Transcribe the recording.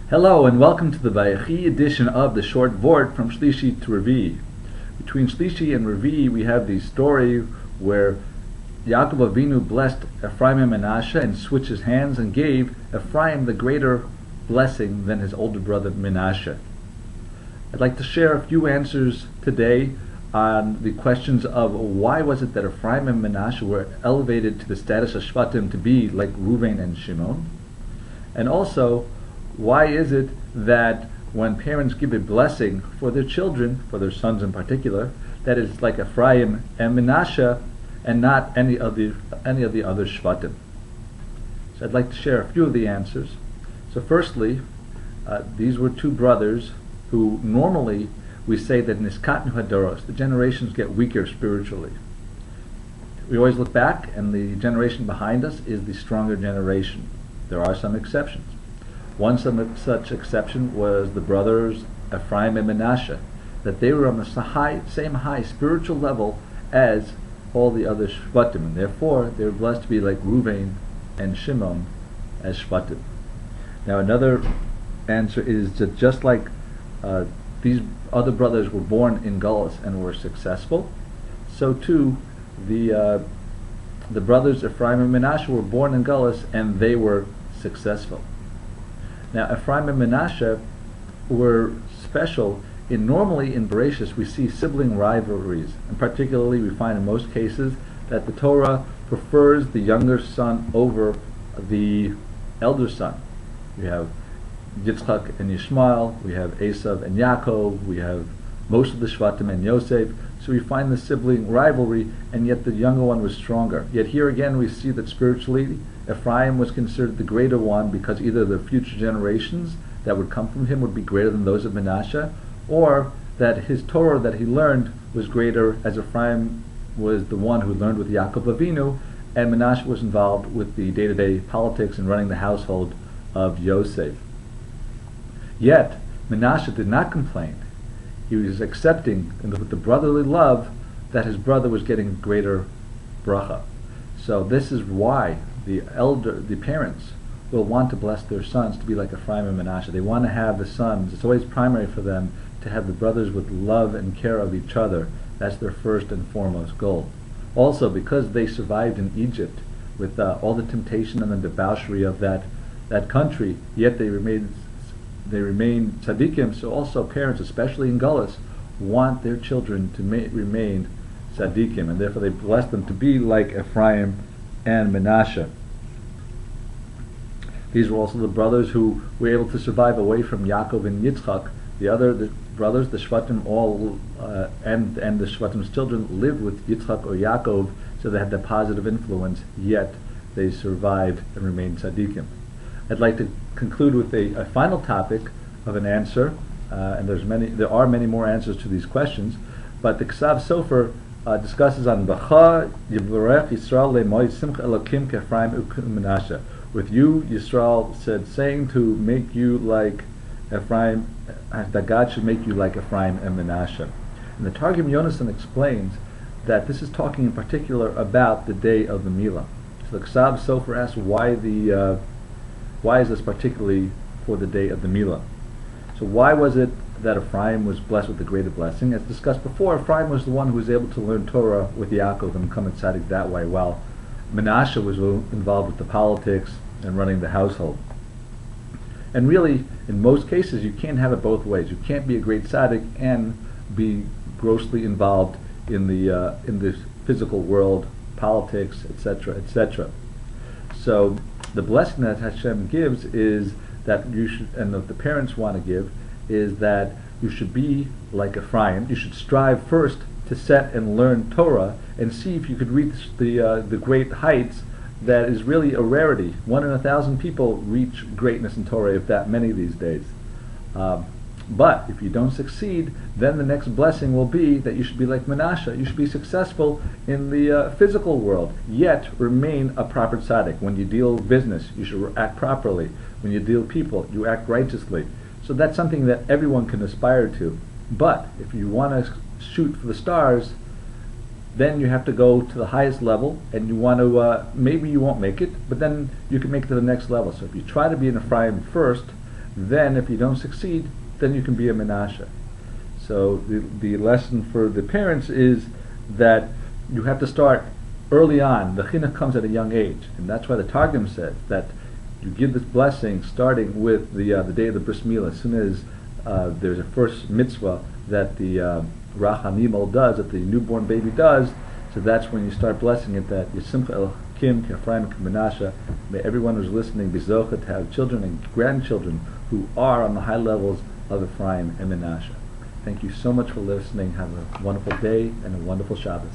Hello and welcome to the Vayechi edition of the short Vort from Shlishi to Revii. Between Shlishi and Revii we have the story where Yaakov Avinu blessed Efraim Menashe and switched his hands and gave Ephraim the greater blessing than his older brother Menashe. I'd like to share a few answers today on the questions of why was it that Ephraim and Menashe were elevated to the status of Shevatim to be like Reuven and Shimon, and also why is it that when parents give a blessing for their children, for their sons in particular, that it's like Ephraim and Menashe and not any of the other Shvatim? So I'd like to share a few of the answers. So firstly, these were two brothers who normally we say that niskatnu hadoros, the generations get weaker spiritually. We always look back and the generation behind us is the stronger generation. There are some exceptions. One such exception was the brothers Efraim and Menashe, that they were on the same high spiritual level as all the other Shvatim, and therefore they were blessed to be like Reuven and Shimon as Shvatim. Now another answer is that just like these other brothers were born in Gullus and were successful, so too the brothers Efraim and Menashe were born in Gullus and they were successful. Now Efraim and Menashe were special normally in Bereshis we see sibling rivalries, and particularly we find in most cases that the Torah prefers the younger son over the elder son. We have Yitzchak and Yishmael, we have Esav and Yaakov, we have most of the Shevatim and Yosef, so we find the sibling rivalry, and yet the younger one was stronger. Yet here again we see that spiritually Ephraim was considered the greater one because either the future generations that would come from him would be greater than those of Menashe, or that his Torah that he learned was greater, as Ephraim was the one who learned with Yaakov Avinu, and Menashe was involved with the day-to-day politics and running the household of Yosef. Yet Menashe did not complain. He was accepting with the brotherly love that his brother was getting greater bracha. So this is why the parents will want to bless their sons to be like Ephraim and Menashe. They want to have the sons, it's always primary for them to have the brothers with love and care of each other. That's their first and foremost goal. Also, because they survived in Egypt with all the temptation and the debauchery of that country, yet they remained tzaddikim, so also parents, especially in Gullus, want their children to remain tzaddikim, and therefore they bless them to be like Ephraim and Menashe. These were also the brothers who were able to survive away from Yaakov and Yitzchak. The brothers, the Shvatim, and the Shvatim's children lived with Yitzchak or Yaakov, so they had the positive influence, yet they survived and remained tzaddikim. I'd like to conclude with a final topic of an answer, and there are many more answers to these questions, but the Ksav Sofer discusses on B'cha Yivarech Yisrael le'moed simcha elokim k'Ephraim u'Menashe. With you, Yisrael said, saying to make you like Ephraim, that God should make you like Ephraim and Menashe. And the Targum Yonasan explains that this is talking in particular about the day of the Milah. So the Ksav Sofer asks why is this particularly for the day of the Milah? So why was it that Ephraim was blessed with the greater blessing? As discussed before, Ephraim was the one who was able to learn Torah with Yaakov and become a tzaddik that way, while Menashe was involved with the politics and running the household. And really, in most cases, you can't have it both ways. You can't be a great tzaddik and be grossly involved in the physical world, politics, etc., etc. So the blessing that Hashem gives is that you should, and that the parents want to give, is that you should be like Ephraim. You should strive first to set and learn Torah and see if you could reach the great heights. That is really a rarity. 1 in 1,000 people reach greatness in Torah, if that many these days. But if you don't succeed, then the next blessing will be that you should be like Menashe. You should be successful in the physical world, yet remain a proper tzaddik. When you deal business, you should act properly. When you deal people, you act righteously. So that's something that everyone can aspire to. But if you want to shoot for the stars, then you have to go to the highest level, and you want to, maybe you won't make it, but then you can make it to the next level. So if you try to be an Ephraim first, Then if you don't succeed, then you can be a Menashe. So the lesson for the parents is that you have to start early on. The chinuch comes at a young age, and that's why the Targum says that you give this blessing starting with the day of the bris milah. As soon as there's a first mitzvah that the Rachanimol does, that the newborn baby does, so that's when you start blessing it, that Yisimcha Elokim Efraim Menashe. May everyone who's listening be zocheh to have children and grandchildren who are on the high levels of Efraim and Menashe. Thank you so much for listening. Have a wonderful day and a wonderful Shabbos.